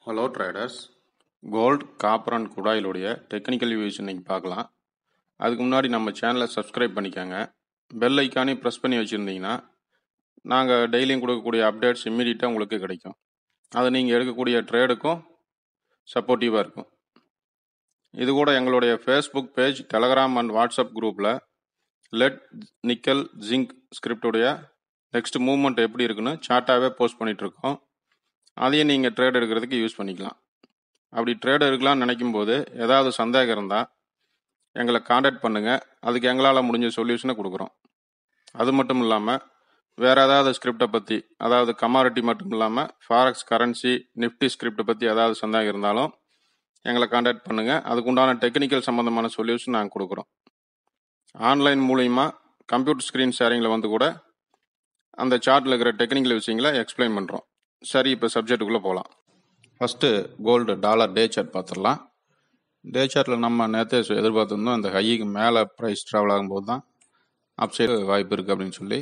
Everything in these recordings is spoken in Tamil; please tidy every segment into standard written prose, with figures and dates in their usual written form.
Hello traders, gold, copper and குடாயிலுடைய டெக்னிக்கல் வியூஸ் இன்னைக்கு பார்க்கலாம். அதுக்கு முன்னாடி நம்ம சேனலை சப்ஸ்கிரைப் பண்ணிக்கோங்க. பெல் ஐக்கானே ப்ரெஸ் பண்ணி வச்சுருந்தீங்கன்னா நாங்கள் டெய்லியும் கொடுக்கக்கூடிய அப்டேட்ஸ் இம்மீடியட்டாக உங்களுக்கு கிடைக்கும். அது நீங்கள் எடுக்கக்கூடிய ட்ரேடுக்கும் சப்போர்ட்டிவாக இருக்கும். இது கூட எங்களுடைய Facebook page, Telegram and WhatsApp குரூப்பில் லெட், நிக்கல், ஜிங்க் ஸ்கிரிப்டுடைய நெக்ஸ்ட் மூவ்மெண்ட் எப்படி இருக்குன்னு சார்ட்டாகவே போஸ்ட் பண்ணிகிட்ருக்கோம். அதையும் நீங்கள் ட்ரேட் எடுக்கிறதுக்கு யூஸ் பண்ணிக்கலாம். அப்படி ட்ரேட் எடுக்கலாம்னு நினைக்கும் போது ஏதாவது சந்தேகம் இருந்தால் எங்களை காண்டாக்ட் பண்ணுங்கள். அதுக்கு எங்களால் முடிஞ்ச சொல்யூஷனை கொடுக்குறோம். அது மட்டும் இல்லாமல் வேறு ஏதாவது ஸ்கிரிப்டை பற்றி, அதாவது கமாடிட்டி மட்டும் இல்லாமல் ஃபாரெக்ஸ், கரன்சி, நிஃப்டி ஸ்கிரிப்டை பற்றி ஏதாவது சந்தேகம் இருந்தாலும் எங்களை காண்டாக்ட் பண்ணுங்கள். அதுக்குண்டான டெக்னிக்கல் சம்மந்தமான சொல்யூஷன் நாங்கள் கொடுக்குறோம். ஆன்லைன் மூலிமா கம்ப்யூட்டர் ஸ்க்ரீன் ஷேரிங்கில் வந்து கூட அந்த சார்ட்டில் இருக்கிற டெக்னிக்கல் விஷயங்களை எக்ஸ்பிளைன் பண்ணுறோம். சரி, இப்போ சப்ஜெக்டுக்குள்ளே போகலாம். First gold dollar day chart பார்த்துடலாம். டே சார்ட்டில் நம்ம நேற்றே எதிர்பார்த்துருந்தோம் இந்த ஹைக்கு மேலே ப்ரைஸ் ட்ராவல் ஆகும்போது தான் அப்சைடு வாய்ப்பு இருக்குது அப்படின்னு சொல்லி.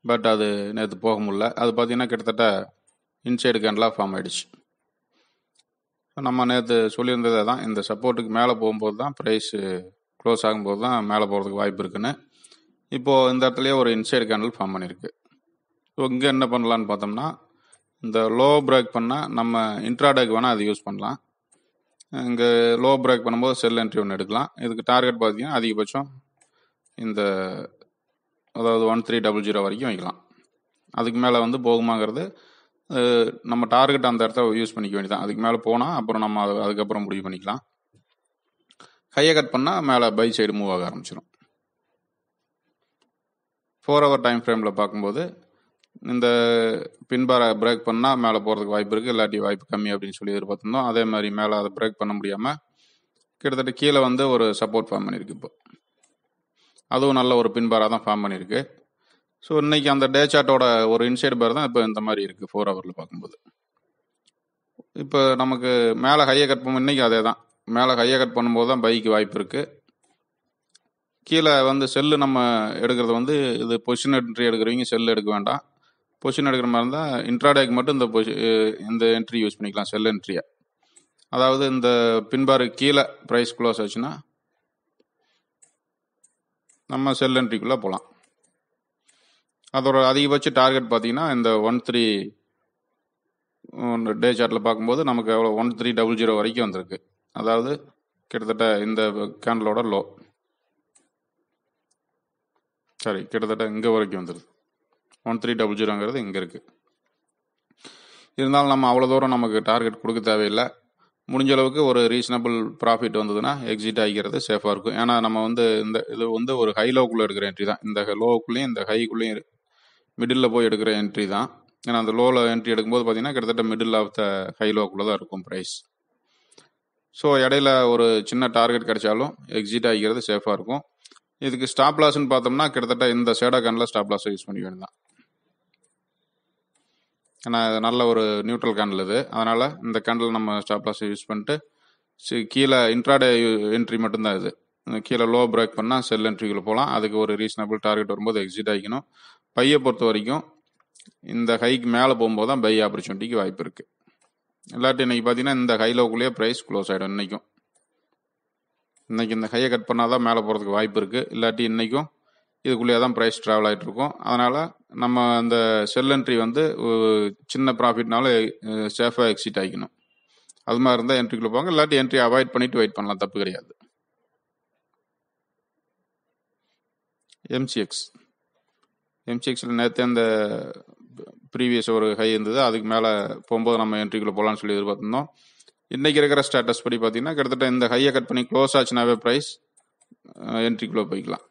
பட் அது நேற்று போக முடியல. அது பார்த்திங்கன்னா கிட்டத்தட்ட இன்சைடு கேண்டலாக ஃபார்ம் ஆகிடுச்சு. நம்ம நேற்று சொல்லியிருந்ததே தான், இந்த சப்போர்ட்டுக்கு மேலே போகும்போது தான் ப்ரைஸு க்ளோஸ் ஆகும்போது தான் மேலே போகிறதுக்கு வாய்ப்பு இருக்குன்னு. இப்போது இந்த இடத்துலையே ஒரு இன்சைடு கேண்டல் ஃபார்ம் பண்ணியிருக்கு. ஸோ இங்கே என்ன பண்ணலான்னு பார்த்தோம்னா, இந்த லோ பிரேக் பண்ணால் நம்ம இன்ட்ராடேக்கு வேணால் அது யூஸ் பண்ணலாம். இங்கே லோ பிரேக் பண்ணும்போது செல் என்ட்ரி ஒன்று எடுக்கலாம். இதுக்கு டார்கெட் பார்த்தீங்கன்னா அதிகபட்சம் இந்த அதாவது 1300 வரைக்கும் வைக்கலாம். அதுக்கு மேலே வந்து போகுமாங்கிறது நம்ம டார்கெட் அந்த இடத்த யூஸ் பண்ணிக்க வேண்டியதான். அதுக்கு மேலே போனால் அப்புறம் நம்ம அதுக்கப்புறம் முடிவு பண்ணிக்கலாம். ஹையை கட் பண்ணால் மேலே பை சைடு மூவ் ஆக ஆரம்பிச்சிடும். 4 hour டைம் ஃப்ரேமில் பார்க்கும்போது இந்த பின்பாரை பிரேக் பண்ணால் மேலே போகிறதுக்கு வாய்ப்பு இருக்குது, இல்லாட்டி வாய்ப்பு கம்மி அப்படின்னு சொல்லி எதிர்பார்த்துருந்தோம். அதே மாதிரி மேலே அதை பிரேக் பண்ண முடியாமல் கிட்டத்தட்ட கீழே வந்து ஒரு சப்போர்ட் ஃபார்ம் பண்ணியிருக்கு. இப்போ அதுவும் நல்ல ஒரு பின்பாராக தான் ஃபார்ம் பண்ணியிருக்கு. ஸோ இன்றைக்கி அந்த டே சார்ட்டோட ஒரு இன்சைடு பார் தான் இப்போ இந்த மாதிரி இருக்குது 4 hour பார்க்கும்போது. இப்போ நமக்கு மேலே ஹையை கட் பண்ணும், இன்றைக்கி அதே தான், மேலே ஹையை கட் பண்ணும்போது தான் பைக்கு வாய்ப்பு இருக்குது. கீழே வந்து செல்லு நம்ம எடுக்கிறது வந்து இது பொசிஷன் என்ட்ரி எடுக்கிறவங்க செல்லு எடுக்க வேண்டாம். பொசிஷன் எடுக்கிற மாதிரி இருந்தால் இன்ட்ராடேக்கு மட்டும் இந்த என்ட்ரி யூஸ் பண்ணிக்கலாம், செல் என்ட்ரியை. அதாவது இந்த பின்பாரு கீழே ப்ரைஸ் க்ளோஸ் ஆச்சுன்னா நம்ம செல் என்ட்ரிக்குள்ளே போகலாம். அதோட அதிகபட்ச டார்கெட் பார்த்தீங்கன்னா இந்த 13 டே சார்ட்டில் பார்க்கும்போது நமக்கு எவ்வளோ 1300 வரைக்கும் வந்திருக்கு. அதாவது கிட்டத்தட்ட இந்த கேண்டலோட லோ, சரி கிட்டத்தட்ட இங்கே வரைக்கும் வந்துடுது. 1300ங்கிறது இங்கே இருக்குது. இருந்தாலும் நம்ம அவ்வளோ தூரம் நமக்கு டார்கெட் கொடுக்க தேவையில்லை. முடிஞ்ச அளவுக்கு ஒரு ரீசனபிள் ப்ராஃபிட் வந்ததுன்னா எக்ஸிட் ஆகிக்கிறது சேஃபாக இருக்கும். ஏன்னா நம்ம வந்து இந்த இது வந்து ஒரு ஹை லோக்குள்ளே எடுக்கிற என்ட்ரி தான். இந்த லோவுக்குள்ளேயும் இந்த ஹைக்குள்ளேயும் மிடில் போய் எடுக்கிற என்ட்ரி தான். ஏன்னா அந்த லோவில் என்ட்ரி எடுக்கும்போது பார்த்தீங்கன்னா கிட்டத்தட்ட மிடில் ஆஃப் த ஹை லோக்குள்ளே தான் இருக்கும் ப்ரைஸ். ஸோ இடையில ஒரு சின்ன டார்கெட் கிடைச்சாலும் எக்ஸிட் ஆகிக்கிறது சேஃபாக இருக்கும். இதுக்கு ஸ்டாப் லாஸ்ன்னு பார்த்தோம்னா கிட்டத்தட்ட இந்த ஷேடோ கேண்டில் ஸ்டாப் லாஸை யூஸ் பண்ணி வேண்டியதான். ஏன்னா நல்ல ஒரு நியூட்ரல் கேண்டில் இது. அதனால் இந்த கேண்டில் நம்ம ஸ்டாப் லாஸை யூஸ் பண்ணிட்டு கீழே இன்ட்ராடே என்ட்ரி மட்டும்தான் இது. கீழே லோ பிரேக் பண்ணால் செல் என்ட்ரிக்குள்ளே போகலாம். அதுக்கு ஒரு ரீசனபிள் டார்கெட் வரும்போது எக்ஸிட் ஆகிக்கணும். பையை பொறுத்த வரைக்கும் இந்த ஹைக்கு மேலே போகும்போது தான் பை ஆப்பர்ச்சுனிட்டிக்கு வாய்ப்பு இருக்குது. இல்லாட்டி இன்றைக்கி பார்த்தீங்கன்னா இந்த ஹை லோக்குள்ளேயே ப்ரைஸ் க்ளோஸ் ஆகிடும். இன்றைக்கி இந்த ஹையை கட் பண்ணால் தான் மேலே போகிறதுக்கு வாய்ப்பு இருக்குது. இல்லாட்டி இன்றைக்கும் இதுக்குள்ளேயே தான் ப்ரைஸ் ட்ராவல் ஆகிட்டு இருக்கும். அதனால் நம்ம அந்த செல் என்ட்ரி வந்து சின்ன ப்ராஃபிட்னால சேஃபாக எக்ஸிட் ஆகிக்கணும். அது மாதிரி இருந்தால் என்ட்ரிக்குள்ளே போவாங்க. இல்லாட்டி என்ட்ரி அவாய்ட் பண்ணிவிட்டு வெயிட் பண்ணலாம், தப்பு கிடையாது. எம்சிஎக்ஸில் நேற்று அந்த ப்ரீவியஸ் ஒரு ஹை இருந்தது, அதுக்கு மேலே போகும்போது நம்ம என்ட்ரிக்குள்ளே போகலான்னு சொல்லி எதிர்பார்த்துருந்தோம். இன்றைக்கி இருக்கிற ஸ்டேட்டஸ் படி பார்த்தீங்கன்னா கிட்டத்தட்ட இந்த ஹையை கட் பண்ணி க்ளோஸ் ஆச்சுனாவே ப்ரைஸ் என்ட்ரிக்குள்ளே போய்க்கலாம்.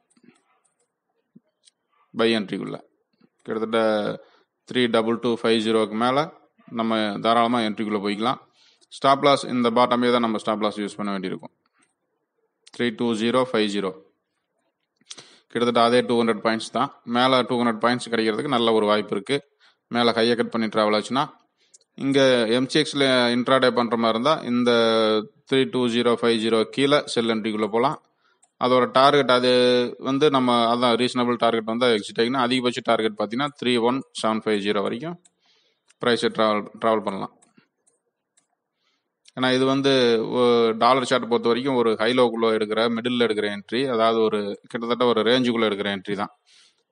பை என்ட்ரிக்குள்ளே கிட்டத்தட்ட 32250 மேலே நம்ம தாராளமாக என்ட்ரிக்குள்ளே போய்க்கலாம். ஸ்டாப் லாஸ் இந்த பாட்டமே தான் நம்ம ஸ்டாப் லாஸ் யூஸ் பண்ண வேண்டியிருக்கும். 32050 கிட்டத்தட்ட அதே 200 பாயிண்ட்ஸ் தான். மேலே 200 பாயிண்ட்ஸ் கிடைக்கிறதுக்கு நல்ல ஒரு வாய்ப்பு இருக்குது. மேலே ஹையை கட் பண்ணி ட்ராவல் ஆச்சுன்னா இங்கே எம்சிஎக்ஸில் இன்ட்ராடே பண்ணுற மாதிரி இருந்தால் இந்த 32050 கீழே செல் என்ட்ரிக்குள்ளே போகலாம். அதோட டார்கெட் அது வந்து நம்ம அதான் ரீசனபிள் டார்கெட் வந்து எக்ஸிட் ஆகினா அதிகபட்ச டார்கெட் பார்த்தீங்கன்னா 31750 வரைக்கும் ப்ரைஸை ட்ராவல் பண்ணலாம். ஏன்னா இது வந்து டாலர் சார்ட் பொறுத்த வரைக்கும் ஒரு ஹைலோக்குள்ளே எடுக்கிற மிடில் எடுக்கிற என்ட்ரி, அதாவது ஒரு கிட்டத்தட்ட ஒரு ரேஞ்சுக்குள்ளே எடுக்கிற என்ட்ரி தான்.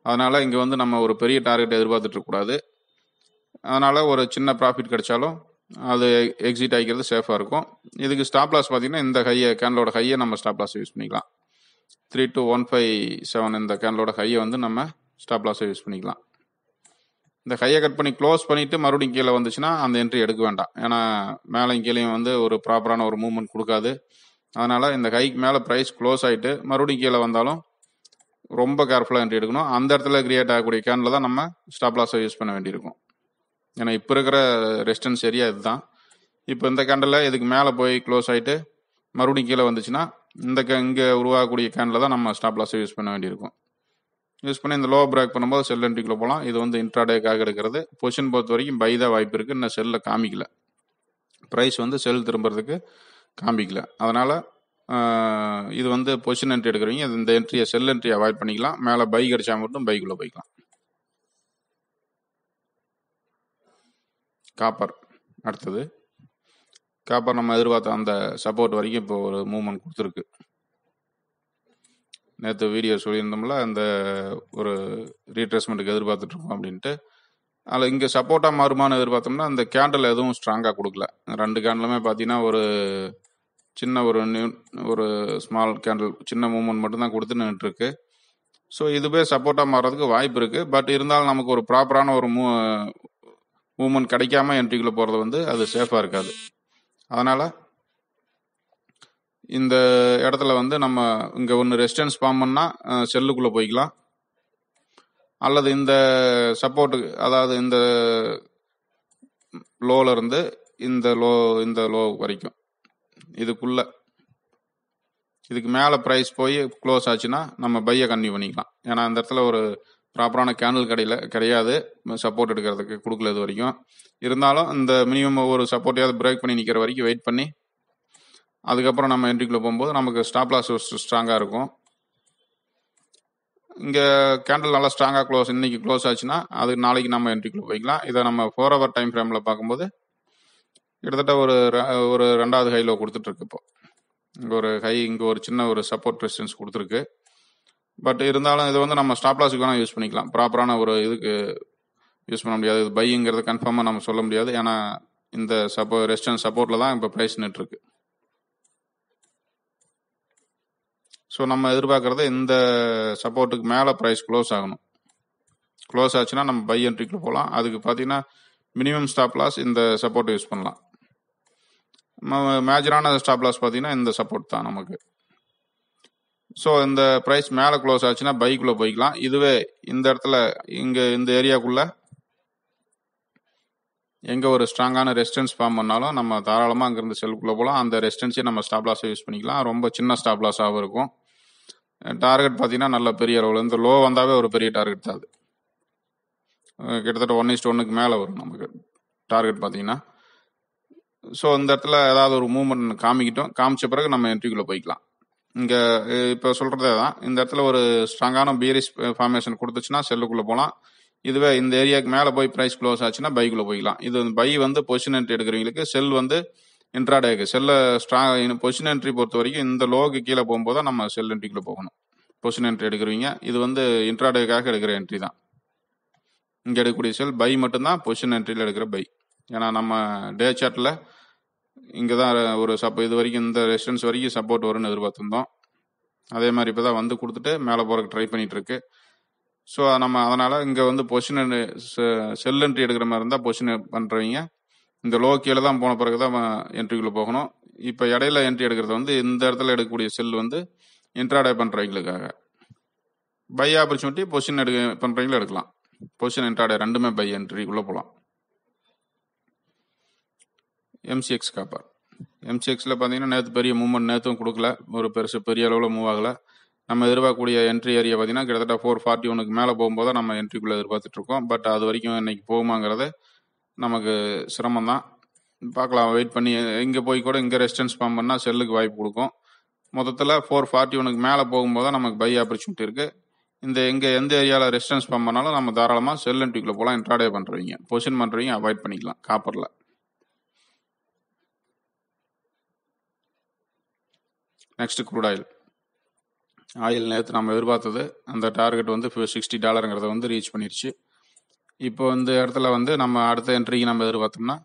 அதனால் இங்கே வந்து நம்ம ஒரு பெரிய டார்கெட் எதிர்பார்த்துட்டு இருக்கக்கூடாது. அதனால் ஒரு சின்ன ப்ராஃபிட் கிடைச்சாலும் அது எக்ஸிட் ஆகிக்கிறது சேஃபாக இருக்கும். இதுக்கு ஸ்டாப் லாஸ் பார்த்தீங்கன்னா இந்த கேண்டலோட ஹையை நம்ம ஸ்டாப் லாஸ் யூஸ் பண்ணிக்கலாம். 32157 இந்த கேண்டலோட ஹையை வந்து நம்ம ஸ்டாப் லாஸை யூஸ் பண்ணிக்கலாம். இந்த ஹையை கட் பண்ணி க்ளோஸ் பண்ணிவிட்டு மறுபடியும் கீழே வந்துச்சுன்னா அந்த என்ட்ரி எடுக்க வேண்டாம். ஏன்னா மேலேயும் கீழேயும் வந்து ஒரு ப்ராப்பரான ஒரு மூவ்மெண்ட் கொடுக்காது. அதனால் இந்த ஹைக்கு மேலே ப்ரைஸ் க்ளோஸ் ஆகிட்டு மறுபடியும் கீழே வந்தாலும் ரொம்ப கேர்ஃபுல்லாக என்ட்ரி எடுக்கணும். அந்த இடத்துல கிரியேட் ஆகக்கூடிய கேண்டில் தான் நம்ம ஸ்டாப் லாஸை யூஸ் பண்ண வேண்டியிருக்கும். ஏன்னா இப்போ இருக்கிற ரெசிஸ்டன்ஸ் ஏரியா இதுதான். இப்போ இந்த கேண்டில் இதுக்கு மேலே போய் க்ளோஸ் ஆகிட்டு மறுபடியும் கீழே வந்துச்சுன்னா இங்கே உருவாகக்கூடிய கேண்டில் தான் நம்ம ஸ்டாப் லாஸை யூஸ் பண்ண வேண்டியிருக்கும். யூஸ் பண்ணி இந்த லோ பிரேக் பண்ணும்போது செல் என்ட்ரிக்குள்ளே போகலாம். இது வந்து இன்ட்ராடேக்காக எடுக்கிறது. பொசிஷன் பொறுத்த வரைக்கும் பை தான் வாய்ப்பு இருக்குது. இன்னும் செல்லில் காமிக்கல, ப்ரைஸ் வந்து செல் திரும்புறதுக்கு காமிக்கல. அதனால் இது வந்து பொசிஷன் என்ட்ரி எடுக்கிறவங்க இந்த என்ட்ரியை செல் என்ட்ரி அவாய்ட் பண்ணிக்கலாம். மேலே பை கிடைச்சா மட்டும் பைக்குள்ளே போய்க்கலாம். காப்பர் அடுத்தது. காப்பர் நம்ம எதிர்பார்த்த அந்த சப்போர்ட் வரைக்கும் இப்போ ஒரு மூவ்மெண்ட் கொடுத்துருக்கு. நேற்று வீடியோ சொல்லியிருந்தோம்ல அந்த ஒரு ரீட்ரேஸ்மெண்ட்டுக்கு எதிர்பார்த்துட்ருக்கோம் அப்படின்ட்டு. அதில் இங்கே சப்போர்ட்டாக மாறுமானு எதிர்பார்த்தோம்னா அந்த கேண்டில் எதுவும் ஸ்ட்ராங்காக கொடுக்கல. 2 கேண்டிலுமே பார்த்தீங்கன்னா சின்ன ஒரு ஸ்மால் கேண்டில் சின்ன மூவ்மெண்ட் மட்டும்தான் கொடுத்து நின்றுட்டுருக்கு. ஸோ இதுவே சப்போர்ட்டாக மாறுறதுக்கு வாய்ப்பு இருக்குது. பட் இருந்தாலும் நமக்கு ஒரு ப்ராப்பரான ஒரு மூவ்மெண்ட் கிடைக்காம என்ட்ரிக்குள்ளே போகிறது வந்து அது சேஃபாக இருக்காது. அதனால் இந்த இடத்துல வந்து நம்ம இங்கே ஒன்று ரெசிஸ்டன்ஸ் ஃபார்ம் பண்ணால் செல்லுக்குள்ளே போய்க்கலாம். அல்லது இந்த சப்போர்ட்டுக்கு, அதாவது இந்த லோவில் இருந்து இந்த லோ வரைக்கும் இதுக்கு மேலே ப்ரைஸ் போய் க்ளோஸ் ஆச்சுன்னா நம்ம பையை கன்டினியூ பண்ணிக்கலாம். ஏன்னா அந்த இடத்துல ஒரு ப்ராப்பரான கேண்டில் கிடையாது சப்போர்ட் எடுக்கிறதுக்கு கொடுக்கல இது வரைக்கும். இருந்தாலும் இந்த மினிமம் ஒரு சப்போர்ட்டையாவது பிரேக் பண்ணி நிற்கிற வரைக்கும் வெயிட் பண்ணி அதுக்கப்புறம் நம்ம என்ட்ரிக்குள்ளே போகும்போது நமக்கு ஸ்டாப் லாஸ் ஸ்ட்ராங்காக இருக்கும். இங்கே கேண்டில் நல்லா ஸ்ட்ராங்காக இன்னைக்கு க்ளோஸ் ஆச்சுன்னா அது நாளைக்கு நம்ம என்ட்ரிக்குள்ளே போய்க்கலாம். இதை நம்ம 4 hour டைம் ஃப்ரேமில் பார்க்கும்போது கிட்டத்தட்ட ஒரு 2வது ஹைலோ கொடுத்துட்ருக்கு. இப்போ இங்கே ஒரு சின்ன ஒரு சப்போர்ட் ரெசிஸ்டன்ஸ் கொடுத்துருக்கு. பட் இருந்தாலும் இது வந்து நம்ம ஸ்டாப் லாஸுக்கு வேணால் யூஸ் பண்ணிக்கலாம். ப்ராப்பரான ஒரு இதுக்கு யூஸ் பண்ண முடியாது. இது பைங்கிறது கன்ஃபார்மாக நம்ம சொல்ல முடியாது. ஏன்னா இந்த ரெசிஸ்டன்ஸ் சப்போர்ட்டில் தான் இப்போ ப்ரைஸ் நின்றுருக்கு. ஸோ நம்ம எதிர்பார்க்குறது இந்த சப்போர்ட்டுக்கு மேலே ப்ரைஸ் க்ளோஸ் ஆகணும். க்ளோஸ் ஆச்சுன்னா நம்ம பை என்ட்ரிக்குள்ளே போகலாம். அதுக்கு பார்த்தீங்கன்னா மினிமம் ஸ்டாப் லாஸ் இந்த சப்போர்ட் யூஸ் பண்ணலாம். மேஜரான ஸ்டாப் லாஸ் பார்த்தீங்கன்னா இந்த சப்போர்ட் தான் நமக்கு. ஸோ இந்த ப்ரைஸ் மேலே க்ளோஸ் ஆச்சுன்னா பைக்குள்ளே போய்க்கலாம். இதுவே இந்த இடத்துல இந்த ஏரியாக்குள்ளே எங்கே ஒரு ஸ்ட்ராங்கான ரெசிஸ்டன்ஸ் ஃபார்ம் பண்ணாலும் நம்ம தாராளமாக அங்கேருந்து செல்லுக்குள்ளே போகலாம். அந்த ரெசிஸ்டன்ஸை நம்ம ஸ்டாப் லாஸை யூஸ் பண்ணிக்கலாம். ரொம்ப சின்ன ஸ்டாப் லாஸாகவும் இருக்கும். டார்கெட் பார்த்தீங்கன்னா நல்ல பெரிய அளவில் இந்த லோ வந்தாவே ஒரு பெரிய டார்கெட் தான் அது. கிட்டத்தட்ட 1:1 மேலே வரும் நமக்கு டார்கெட் பார்த்தீங்கன்னா. ஸோ இந்த இடத்துல ஏதாவது ஒரு மூவ்மெண்ட் காமிச்ச பிறகு நம்ம என்ட்ரிக்குள்ளே போய்க்கலாம். இங்கே இப்போ சொல்கிறதே தான். இந்த இடத்துல ஒரு ஸ்ட்ராங்கான பீரிஷ் ஃபார்மேஷன் கொடுத்துச்சுன்னா செல்லுக்குள்ளே போகலாம். இதுவே இந்த ஏரியாவுக்கு மேலே போய் ப்ரைஸ் க்ளோஸ் ஆச்சுன்னா பைக்குள்ளே போய்க்கலாம். இது பை வந்து பொசிஷன் என்ட்ரி எடுக்கிறவங்களுக்கு, செல் வந்து இன்ட்ராடேக்கு. பொசிஷன் என்ட்ரி பொறுத்த வரைக்கும் இந்த லோக்கு கீழே போகும்போது தான் நம்ம செல் என்ட்ரிக்குள்ளே போகணும். பொசிஷன் என்ட்ரி எடுக்கிறவங்க இது வந்து இன்ட்ராடேக்காக எடுக்கிற என்ட்ரி தான். இங்கே எடுக்கக்கூடிய செல் பை மட்டும்தான் பொசிஷன் என்ட்ரியில் எடுக்கிற பை. ஏன்னா நம்ம டே சார்ட்டில் இங்கே தான் இது வரைக்கும் இந்த ரெசிஸ்டன்ஸ் வரைக்கும் சப்போர்ட் வரும்னு எதிர்பார்த்துருந்தோம். அதே மாதிரி இப்போ தான் வந்து கொடுத்துட்டு மேலே போகிறதுக்கு ட்ரை பண்ணிட்டு இருக்கு. ஸோ நம்ம அதனால் இங்கே வந்து பொசிஷன் செல் என்ட்ரி எடுக்கிற மாதிரி இருந்தால் பொசிஷன் பண்ணுறவங்க இந்த லோ கீழே தான் போன பிறகு தான் என்ட்ரிக்குள்ளே போகணும். இப்போ இடையில என்ட்ரி எடுக்கிறது வந்து இந்த இடத்துல எடுக்கக்கூடிய செல் வந்து இன்ட்ராடே பண்ணுறவங்களுக்காக. பை ஆப்பர்ச்சுனிட்டி பொசிஷன் பண்ணுறவங்களும் எடுக்கலாம். பொசிஷன் இன்ட்ராடே ரெண்டுமே பை என்ட்ரிக்குள்ளே போகலாம். MCX copper. எம்சிஎக்ஸில் பார்த்தீங்கன்னா நேற்று பெரிய மூவ்மெண்ட் நேற்றும் கொடுக்கல. ஒரு பெரிய அளவில் மூவ் ஆகலை. நம்ம எதிர்பார்க்கக்கூடிய என்ட்ரி ஏரியா பார்த்தீங்கன்னா கிட்டத்தட்ட 441 மேலே போகும்போது தான் நம்ம என்ட்ரிக்குள்ளே எதிர்பார்த்துட்ருக்கோம். பட் அது வரைக்கும் இன்னைக்கு போகுமாங்கிறது நமக்கு சிரமம் தான். பார்க்கலாம், வெயிட் பண்ணி. இங்கே போய் கூட இங்கே ரெசிஸ்டன்ஸ் ஃபார்ம் பண்ணால் செல்லுக்கு வாய்ப்பு கொடுக்கும். மொத்தத்தில் 441 மேலே போகும்போது தான் நமக்கு பை ஆப்பர்ச்சுனிட்டி இருக்குது. எந்த ஏரியாவில் ரெசிஸ்டன்ஸ் ஃபார்ம் பண்ணாலும் நம்ம தாராளமாக செல் என்ட்ரிக்குள்ளே போகலாம். இன்ட்ராடே பண்ணுறவங்க, பொசிஷன் பண்ணுறவங்க அவாய்ட் பண்ணிக்கலாம் காப்பரில். நெக்ஸ்ட் க்ரூட் ஆயில் நேற்று நம்ம எதிர்பார்த்தது அந்த டார்கெட் வந்து $60 வந்து ரீச் பண்ணிருச்சு. இப்போ இந்த இடத்துல வந்து நம்ம அடுத்த என்ட்ரிக்கு நம்ம எதிர்பார்த்தோம்னா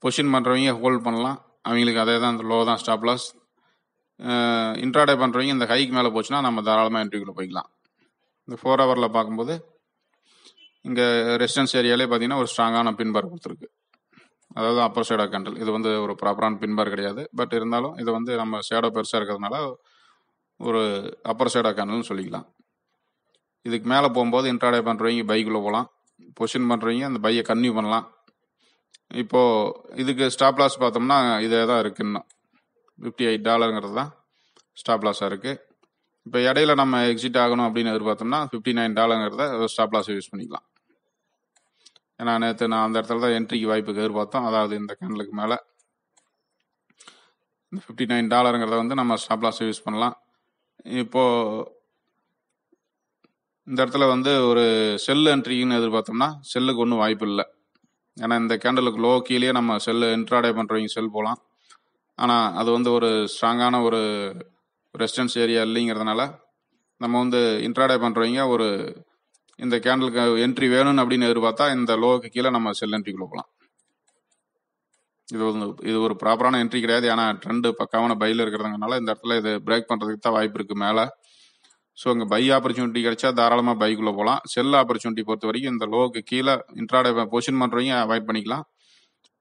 பொசிஷன் பண்ணுறவங்க ஹோல்ட் பண்ணலாம். அவங்களுக்கு அதே தான், அந்த லோ தான் ஸ்டாப் லாஸ். இன்ட்ராடே பண்ணுறவங்க இந்த ஹைக்கு மேலே போச்சுன்னா நம்ம தாராளமாக என்ட்ரிக்குள்ளே போய்க்கலாம். இந்த 4 ஹவரில் பார்க்கும்போது இங்கே ரெசிஸ்டன்ஸ் ஏரியாலே பார்த்தீங்கன்னா ஒரு ஸ்ட்ராங்கான பின்பார் கொடுத்துருக்கு. அதாவது அப்பர் ஷேடோ கேண்டில். இது வந்து ஒரு ப்ராப்பரான பின்பார் கிடையாது, பட் இருந்தாலும் இது வந்து நம்ம ஷேடோ பெருசாக இருக்கிறதுனால ஒரு அப்பர் ஷேடோ கேண்டில்னு சொல்லிக்கலாம். இதுக்கு மேலே போகும்போது இன்ட்ராடே பண்ணுறவங்க பைக்குள்ளே போகலாம். பொசிஷன் பண்ணுறவங்க அந்த பையை கன்டினியூ பண்ணலாம். இப்போது இதுக்கு ஸ்டாப் லாஸ் பார்த்தோம்னா இதே தான் இருக்குது. இன்னும் $58 தான் ஸ்டாப் லாஸாக இருக்குது. இப்போ இடையில நம்ம எக்ஸிட் ஆகணும் அப்படின்னு எதிர்பார்த்தோம்னா $59 ஸ்டாப் லாஸ் யூஸ் பண்ணிக்கலாம். ஏன்னா நேற்று நான் அந்த இடத்துல தான் என்ட்ரிக்கு வாய்ப்புக்கு எதிர்பார்த்தோம். அதாவது இந்த கேண்டலுக்கு மேலே இந்த $59 வந்து நம்ம ஸ்டாப் லாஸ் யூஸ் பண்ணலாம். இப்போது இந்த இடத்துல வந்து ஒரு செல் என்ட்ரின்னு எதிர்பார்த்தோம்னா செல்லுக்கு ஒன்றும் வாய்ப்பு இல்லை. ஏன்னா இந்த கேண்டலுக்கு லோ கீழே நம்ம செல்லு இன்ட்ராடே பண்ணுறவங்க செல் போகலாம். ஆனால் அது வந்து ஒரு ஸ்ட்ராங்கான ஒரு ரெசிஸ்டன்ஸ் ஏரியா இல்லைங்கிறதுனால நம்ம வந்து இன்ட்ராடே பண்ணுறவங்க ஒரு இந்த கேண்டலுக்கு என்ட்ரி வேணும்னு அப்படின்னு எதிர்பார்த்தா இந்த லோவுக்கு கீழே நம்ம செல் என்ட்ரிக்குள்ளே போகலாம். இது ஒரு ப்ராப்பரான என்ட்ரி கிடையாது. ஏன்னா ட்ரெண்டு பக்காவான பையில் இருக்கிறதுனால இந்த இடத்துல இது பிரேக் பண்ணுறதுக்கு தான் வாய்ப்பு இருக்குது மேலே. ஸோ இங்கே பை ஆப்பர்ச்சுனிட்டி கிடைச்சா தாராளமாக பைக்குள்ளே போகலாம். செல் ஆப்பர்ச்சுனிட்டி பொறுத்த வரைக்கும் இந்த லோவுக்கு கீழே இன்ட்ராடே பொசிஷன் பண்ணுறவங்க அவாய்ட் பண்ணிக்கலாம்.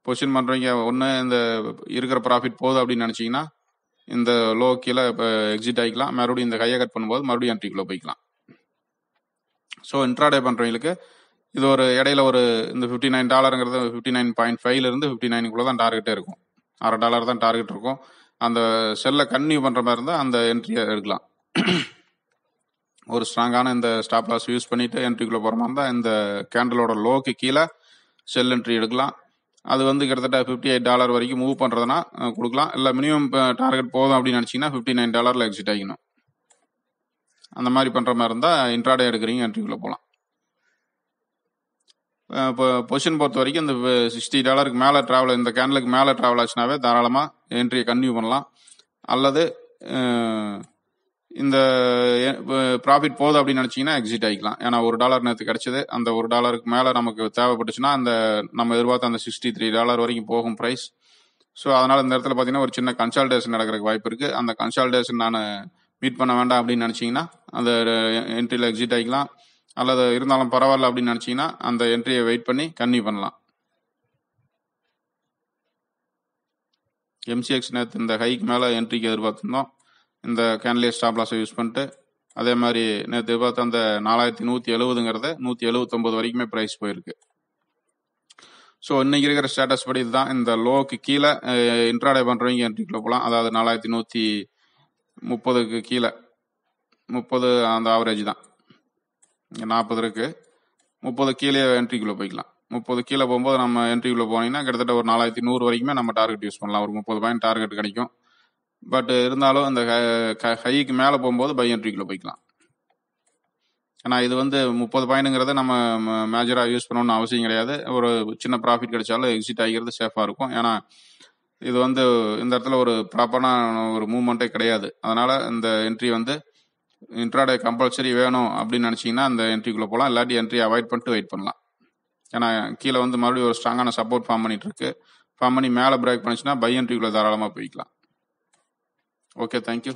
பொசிஷன் பண்ணுறவங்க ஒன்று இந்த இருக்கிற ப்ராஃபிட் போகுது அப்படின்னு நினச்சிங்கன்னா இந்த லோ கீழே இப்போ எக்ஸிட் ஆகிக்கலாம். மறுபடியும் இந்த கையை கட் பண்ணும்போது மறுபடியும் என்ட்ரிக்குள்ளே போய்க்கலாம். ஸோ இன்ட்ராடே பண்ணுறவங்களுக்கு இது ஒரு இடையில ஒரு இந்த $59 59.5 $59 தான் டார்கெட்டே இருக்கும். $1/2 தான் டார்கெட் இருக்கும். அந்த செல்லை கன்டினியூ பண்ணுற மாதிரி இருந்தால் அந்த என்ட்ரியை எடுக்கலாம். ஒரு ஸ்ட்ராங்கான இந்த ஸ்டாப் லாஸ் யூஸ் பண்ணிட்டு என்ட்ரிக்குள்ளே போகிற மாதிரி இருந்தால் இந்த கேண்டலோட லோக்கு கீழே செல் என்ட்ரி எடுக்கலாம். அது வந்து கிட்டத்தட்ட $58 வரைக்கும் மூவ் பண்ணுறதுனா கொடுக்கலாம். இல்லை மினிமம் டார்கெட் போதும் அப்படின்னு நினச்சிங்கன்னா $59 எக்ஸிட் ஆகிக்கணும். அந்த மாதிரி பண்ணுற மாதிரி இருந்தால் இன்ட்ராடே எடுக்கிறீங்க என்ட்ரிக்குள்ளே போகலாம். இப்போ பொசிஷன் பொறுத்த வரைக்கும் இந்த $60 மேலே ட்ராவல், இந்த கேண்டலுக்கு மேலே ட்ராவல் ஆச்சுனாவே தாராளமாக என்ட்ரியை கன்டினியூ பண்ணலாம். அல்லது இந்த ப்ராஃபிட் போகுது அப்படின்னு நினச்சிங்கன்னா எக்ஸிட் ஆகிக்கலாம். ஏன்னா $1 நேற்று கிடச்சிது. அந்த $1 மேலே நமக்கு தேவைப்பட்டுச்சுன்னா அந்த நம்ம எதிர்பார்த்த அந்த $63 வரைக்கும் போகும் ப்ரைஸ். ஸோ அதனால் இந்த இடத்துல பார்த்தீங்கன்னா ஒரு சின்ன கன்சால்டேஷன் நடக்கிறதுக்கு வாய்ப்பு இருக்குது. அந்த கன்சால்டேஷன் நான் மீட் பண்ண வேண்டாம் அப்படின்னு நினச்சிங்கன்னா அந்த என்ட்ரியில் எக்ஸிட் ஆகிக்கலாம். அல்லது இருந்தாலும் பரவாயில்ல அப்படின்னு நினச்சிங்கன்னா அந்த என்ட்ரியை வெயிட் பண்ணி கன்டினியூ பண்ணலாம். MCX நேற்று இந்த ஹைக்கு மேலே என்ட்ரிக்கு எதிர்பார்த்துருந்தோம். இந்த கேன்லே ஸ்டாப் லாஸை யூஸ் பண்ணிட்டு அதே மாதிரி நேற்று எதிர்பார்த்த அந்த 4170 179 வரைக்குமே ப்ரைஸ் போயிருக்கு. ஸோ இன்னைக்கு இருக்கிற ஸ்டேட்டஸ் படி இதுதான். இந்த லோக்கு கீழே இன்ட்ராடே பண்ணுறவங்க என்ட்ரிக்குள்ளே போகலாம். அதாவது 4130க்கு கீழே 30 அந்த ஆவரேஜ் தான். இங்கே 40 இருக்கு. 30 கீழே என்ட்ரிக்குள்ளே போய்க்கலாம். 30 கீழே போகும்போது நம்ம என்ட்ரிக்குள்ளே போனீங்கன்னா கிட்டத்தட்ட ஒரு 4100 வரைக்குமே நம்ம டார்கெட் யூஸ் பண்ணலாம். ஒரு 30 பாயிண்ட் டார்கெட் கிடைக்கும். பட் இருந்தாலும் இந்த ஹைக்கு மேலே போகும்போது பை என்ட்ரிக்குள்ளே போய்க்கலாம். ஏன்னா இது வந்து 30 பாயிண்ட்ங்கிறத நம்ம மேஜராக யூஸ் பண்ணணும்னு அவசியம் கிடையாது. ஒரு சின்ன ப்ராஃபிட் கிடைச்சாலும் எக்ஸிட் ஆகிறது சேஃபாக இருக்கும். ஏன்னா இது வந்து இந்த இடத்துல ஒரு ப்ராப்பரான ஒரு மூவ்மெண்ட்டே கிடையாது. அதனால் இந்த என்ட்ரி வந்து இன்ட்ராடே கம்பல்சரி வேணும் அப்படின்னு நினச்சிங்கன்னா அந்த என்ட்ரிக்குள்ளே போகலாம். இல்லாட்டி என்ட்ரி அவாய்ட் பண்ணிட்டு வெயிட் பண்ணலாம். ஏன்னா கீழே வந்து மறுபடியும் ஒரு ஸ்ட்ராங்கான சப்போர்ட் ஃபார்ம் பண்ணிட்டு இருக்கு. ஃபார்ம் பண்ணி மேலே பிரேக் பண்ணிச்சுன்னா பை என்ட்ரிக்குள்ளே தாராளமாக போய்க்கலாம். Okay, thank you.